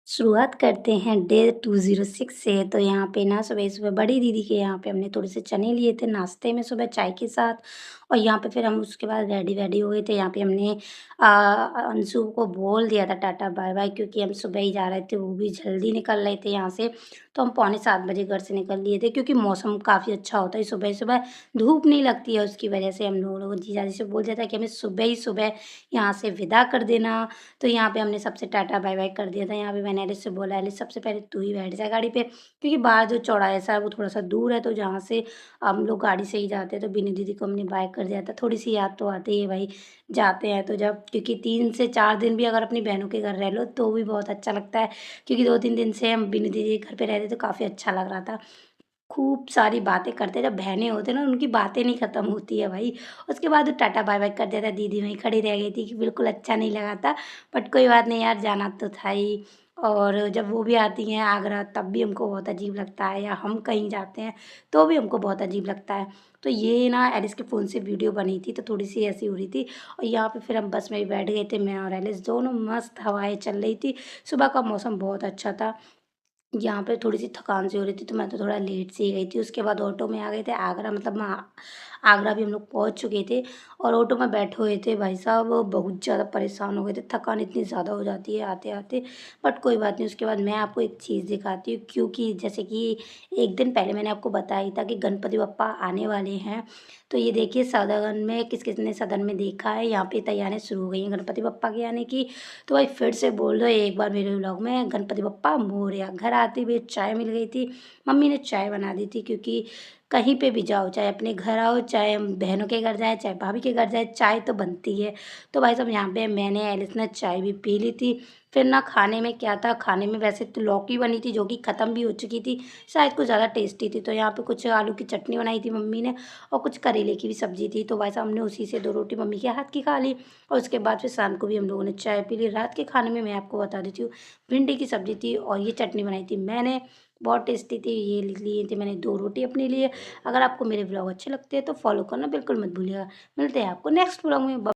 शुरुआत करते हैं डे 206 से। तो यहाँ पे ना सुबह-सुबह बड़ी दीदी के यहाँ पे हमने थोड़े से चने लिए थे नाश्ते में सुबह चाय के साथ। और यहाँ पे फिर हम उसके बाद रेडी-वेडी हो गए थे। यहाँ पे हमने अंशु को बोल दिया था टाटा बाय-बाय, क्योंकि हम सुबह ही जा रहे थे, वो भी जल्दी निकल रहे थे यहाँ से। तो हम पौने 7 बजे घर से निकल लिए थे, क्योंकि मौसम काफ़ी अच्छा होता है सुबह-सुबह, धूप नहीं लगती है, उसकी वजह से हम लोगों ने जीजाजी से बोल दिया था कि हमें सुबह ही सुबह यहाँ से विदा कर देना। तो यहाँ पे हमने सबसे टाटा बाय-बाय कर दिया था। यहाँ पे मैंने एलिस से बोला, एलिस सबसे पहले तू ही बैठ जा गाड़ी पे, क्योंकि बाहर जो चौराहा-सा है वो थोड़ा-सा दूर है, तो जहाँ से हम लोग गाड़ी से ही जाते हैं। तो बिनी दीदी को हमने बाय कर दिया था। थोड़ी-सी याद तो आती है भाई, जाते हैं तो जब, क्योंकि 3 से 4 दिन भी अगर अपनी बहनों के घर रह लो तो भी बहुत अच्छा लगता है, क्योंकि 2-3 दिन से हम बिनी दीदी के घर पे रहते तो काफ़ी अच्छा लग रहा था। खूब सारी बातें करते, जब बहनें होती हैं ना उनकी बातें नहीं खत्म होती है भाई। उसके बाद वो टाटा बाय-बाय कर दिया था, दीदी वहीं खड़ी रह गई थी कि बिल्कुल अच्छा नहीं लगा था। बट कोई बात नहीं यार, जाना तो था ही। और जब वो भी आती हैं आगरा तब भी हमको बहुत अजीब लगता है, या हम कहीं जाते हैं तो भी हमको बहुत अजीब लगता है। तो ये ना एलिस के फ़ोन से वीडियो बनी थी, तो थोड़ी-सी ऐसी हो रही थी। और यहाँ पे फिर हम बस में भी बैठ गए थे, मैं और एलिस दोनों, मस्त हवाएँ चल रही थी। सुबह का मौसम बहुत अच्छा था। यहाँ पे थोड़ी-सी थकान सी हो रही थी, तो मैं तो थोड़ा लेट से ही गई थी। उसके बाद ऑटो में आ गए थे आगरा, मतलब आगरा भी हम लोग पहुँच चुके थे। और ऑटो में बैठे हुए थे भाई साहब, बहुत ज़्यादा परेशान हो गए थे, थकान इतनी ज़्यादा हो जाती है आते-आते। बट कोई बात नहीं, उसके बाद मैं आपको एक चीज़ दिखाती हूँ, क्योंकि जैसे कि 1 दिन पहले मैंने आपको बताया ही था कि गणपति बप्पा आने वाले हैं। तो ये देखिए सदन में किस-किस ने सदन में देखा है, यहाँ पे तैयारियाँ शुरू हो गई हैं गणपति बप्पा के आने की। तो भाई फिर से बोल दो एक बार मेरे व्लॉग में, गणपति बप्पा मोरया। घर आते हुए चाय मिल गई थी, मम्मी ने चाय बना दी थी, क्योंकि कहीं पे भी जाओ, चाहे अपने घर आओ, चाहे हम बहनों के घर जाएँ, चाहे भाभी के घर जाएँ, चाय तो बनती है। तो भाई साहब यहाँ पे मैंने, एलिस ने चाय भी पी ली थी। फिर ना खाने में क्या था, खाने में वैसे तो लौकी बनी थी जो कि ख़त्म भी हो चुकी थी, शायद कुछ ज़्यादा टेस्टी थी। तो यहाँ पे कुछ आलू की चटनी बनाई थी मम्मी ने, और कुछ करेले की भी सब्ज़ी थी। तो भाई साहब हमने उसी से 2 रोटी मम्मी के हाथ की खा ली। और उसके बाद फिर शाम को भी हम लोगों ने चाय पी ली। रात के खाने में मैं आपको बता देती हूँ, भिंडी की सब्ज़ी थी और ये चटनी बनाई थी मैंने, बहुत टेस्टी थी। ये लिए थे मैंने 2 रोटी अपने लिए। अगर आपको मेरे व्लॉग अच्छे लगते हैं तो फॉलो करना बिल्कुल मत भूलिएगा। मिलते हैं आपको नेक्स्ट व्लॉग में। ब